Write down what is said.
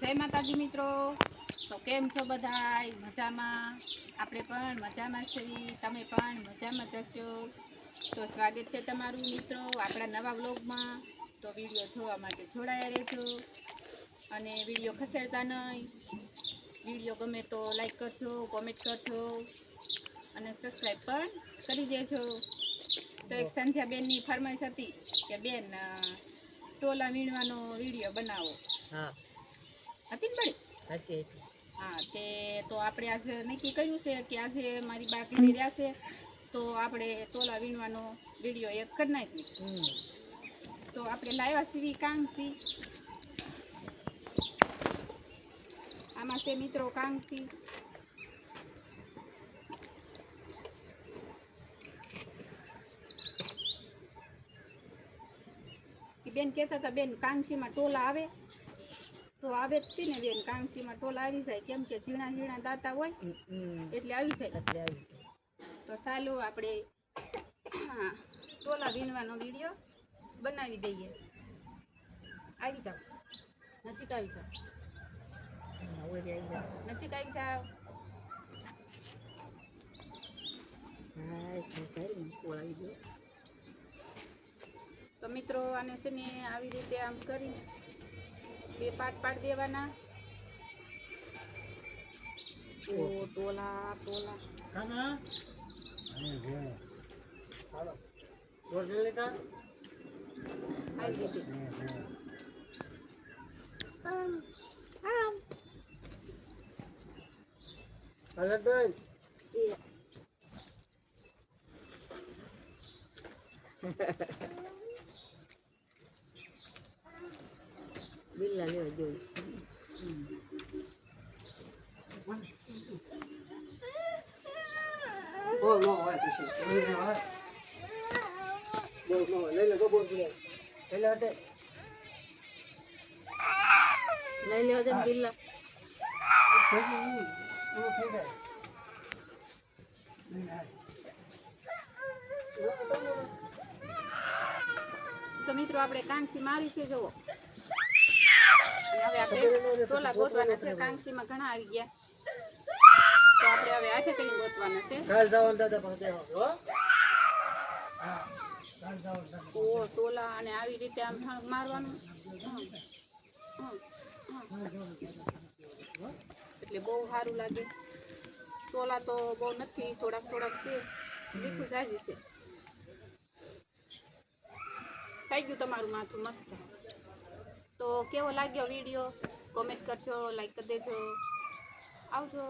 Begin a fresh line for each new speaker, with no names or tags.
જય માતાજી મિત્રો। તો કેમ છો બધાય? મજામાં? આપણે પણ મજામાં છીએ, તમે પણ મજામાં જશો। તો સ્વાગત છે તમારું મિત્રો આપણા નવા વ્લોગમાં। તો વિડીયો જોવા માટે જોડાયા રહેજો અને વિડીયો ખસેડતા નહીં। વિડીયો ગમે તો લાઈક કરજો, કોમેન્ટ કરજો અને સબસ્ક્રાઈબ પણ કરી દેજો। તો એક સંધ્યાબેનની ફરમાઈશ હતી કે બેન ટોલા વીણવાનો વિડીયો બનાવો।
હા
હતી ને બળી?
હતી।
હા તે તો આપણે આજે નક્કી કર્યું છે કે આજે મારી બા ઘરે રહ્યા છે તો આપણે ટોલા વીણવાનો વિડીયો એક કરી નાખીએ। તો આપણે લાવ્યા છીએ કાંગસી, આમાં છે મિત્રો કાંગસી। બેન કહેતા હતા બેન કાંગસીમાં ટોલા આવે તો આવે જ છે ને બેન, કાંગસીમાં ટોલા આવી જાય કેમ કે ઝીણા ઝીણા દાંતા હોય એટલે આવી જાય। તો ચાલો આપણે ટોલા વીણવાનો વિડીયો બનાવી દઈએ। આવી જાઓ, નજીક આવી જાઓ, નજીક આવી જાઓ। તો મિત્રો આને છે ને આવી રીતે આમ કરી બે પાટ પાડી દેવાના। ઓ ટોલા ટોલા આવી રીતે
બિલ્લા લેવા જોઈ
બોલ નો હોય પછી બોલ નો લઈ લે તો બોલ લઈ લે હટે
લઈ લેવા દે બિલ્લા
પૂરો થઈ જાય
તો મિત્રો આપણે કાંગસી મારી છે જુઓ। હવે આપણે ટોલા ગોતવાના છે, કાંગસીમાં ઘણા આવી ગયા તો આપણે હવે હાથે કરીને ગોતવાના છે।
કાલ જવાનું દાદા પાસે દેવાનું હો હા કાલ જવાનું
ઓ ટોલા અને આવી રીતે આમ મારવાનું એટલે બહુ સારું લાગે। ટોલા તો બહુ નથી, થોડાક થોડાક છે, લીખું સાજી છે। થઈ ગયું તમારું માથું મસ્ત। તો કેવો લાગ્યો વિડીયો કોમેન્ટ કરજો, લાઈક કરી દેજો, આવજો।